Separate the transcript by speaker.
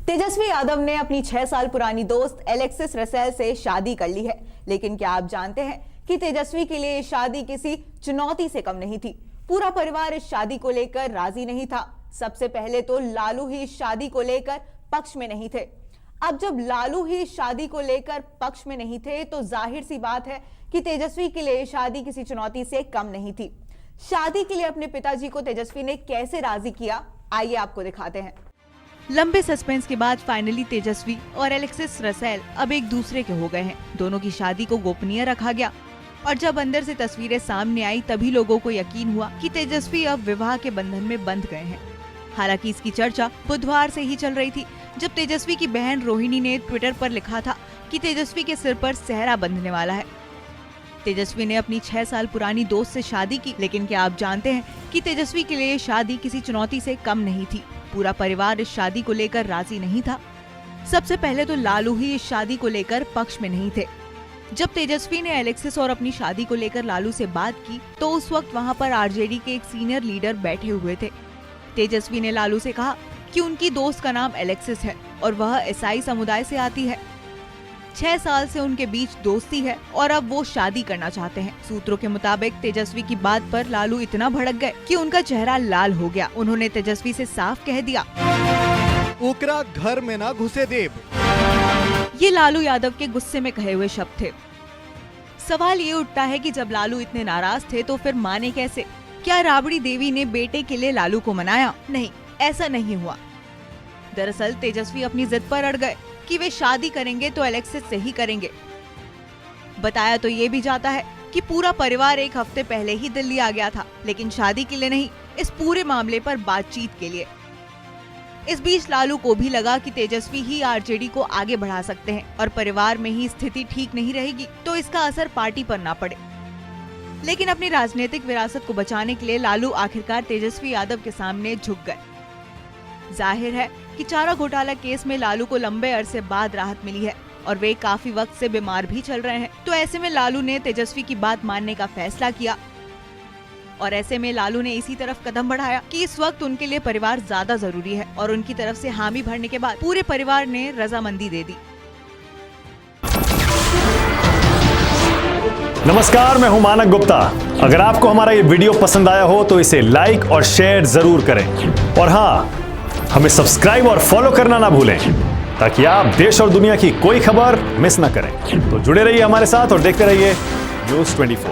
Speaker 1: तेजस्वी यादव ने अपनी 6 साल पुरानी दोस्त एलेक्सिस रसेल से शादी कर ली है, लेकिन क्या आप जानते हैं कि तेजस्वी के लिए शादी किसी चुनौती से कम नहीं थी। पूरा परिवार इस शादी को लेकर राजी नहीं था। सबसे पहले तो लालू ही इस शादी को लेकर पक्ष में नहीं थे। अब जब लालू ही इस शादी को लेकर पक्ष में नहीं थे तो जाहिर सी बात है कि तेजस्वी के लिए शादी किसी चुनौती से कम नहीं थी। शादी के लिए अपने पिताजी को तेजस्वी ने कैसे राजी किया, आइए आपको दिखाते हैं।
Speaker 2: लंबे सस्पेंस के बाद फाइनली तेजस्वी और एलेक्सिस रसेल अब एक दूसरे के हो गए हैं। दोनों की शादी को गोपनीय रखा गया और जब अंदर से तस्वीरें सामने आई तभी लोगों को यकीन हुआ कि तेजस्वी अब विवाह के बंधन में बंध गए हैं। हालांकि इसकी चर्चा बुधवार से ही चल रही थी, जब तेजस्वी की बहन रोहिणी ने ट्विटर पर लिखा था कि तेजस्वी के सिर पर सेहरा बंधने वाला है। तेजस्वी ने अपनी 6 साल पुरानी दोस्त से शादी की, लेकिन क्या आप जानते हैं कि तेजस्वी के लिए शादी किसी चुनौती से कम नहीं थी। पूरा परिवार इस शादी को लेकर राजी नहीं था। सबसे पहले तो लालू ही इस शादी को लेकर पक्ष में नहीं थे। जब तेजस्वी ने एलेक्सिस और अपनी शादी को लेकर लालू से बात की तो उस वक्त वहां पर आरजेडी के एक सीनियर लीडर बैठे हुए थे। तेजस्वी ने लालू से कहा कि उनकी दोस्त का नाम एलेक्सिस है और वह ईसाई समुदाय से आती है। 6 साल से उनके बीच दोस्ती है और अब वो शादी करना चाहते हैं। सूत्रों के मुताबिक तेजस्वी की बात पर लालू इतना भड़क गए कि उनका चेहरा लाल हो गया। उन्होंने तेजस्वी से साफ कह दिया,
Speaker 3: ओकरा घर में ना घुसे देव।
Speaker 2: ये लालू यादव के गुस्से में कहे हुए शब्द थे। सवाल ये उठता है कि जब लालू इतने नाराज थे तो फिर माने कैसे? क्या राबड़ी देवी ने बेटे के लिए लालू को मनाया? नहीं, ऐसा नहीं हुआ। दरअसल तेजस्वी अपनी जिद पर अड़ गए कि वे शादी करेंगे तो एलेक्सिस से ही करेंगे। बताया तो ये भी जाता है कि पूरा परिवार एक हफ्ते पहले ही दिल्ली आ गया था, लेकिन शादी के लिए नहीं, इस पूरे मामले पर बातचीत के लिए। इस बीच लालू को भी लगा कि तेजस्वी ही आरजेडी को आगे बढ़ा सकते हैं और परिवार में ही स्थिति ठीक नहीं रहेगी तो इसका असर पार्टी पर ना पड़े। लेकिन अपनी राजनीतिक विरासत को बचाने के लिए लालू आखिरकार तेजस्वी यादव के सामने झुक गए। जाहिर है कि चारा घोटाला केस में लालू को लंबे अरसे बाद राहत मिली है और वे काफी वक्त से बीमार भी चल रहे हैं। तो ऐसे में लालू ने तेजस्वी की बात मानने का फैसला किया और ऐसे में लालू ने इसी तरफ कदम बढ़ाया कि इस वक्त उनके लिए परिवार ज्यादा जरूरी है और उनकी तरफ से हामी भरने के बाद पूरे परिवार ने रजामंदी दे दी।
Speaker 4: नमस्कार, मैं हूं मानक गुप्ता। अगर आपको हमारा ये वीडियो पसंद आया हो तो इसे लाइक और शेयर जरूर करें और हाँ, हमें सब्सक्राइब और फॉलो करना ना भूलें ताकि आप देश और दुनिया की कोई खबर मिस ना करें। तो जुड़े रहिए हमारे साथ और देखते रहिए न्यूज़ 24।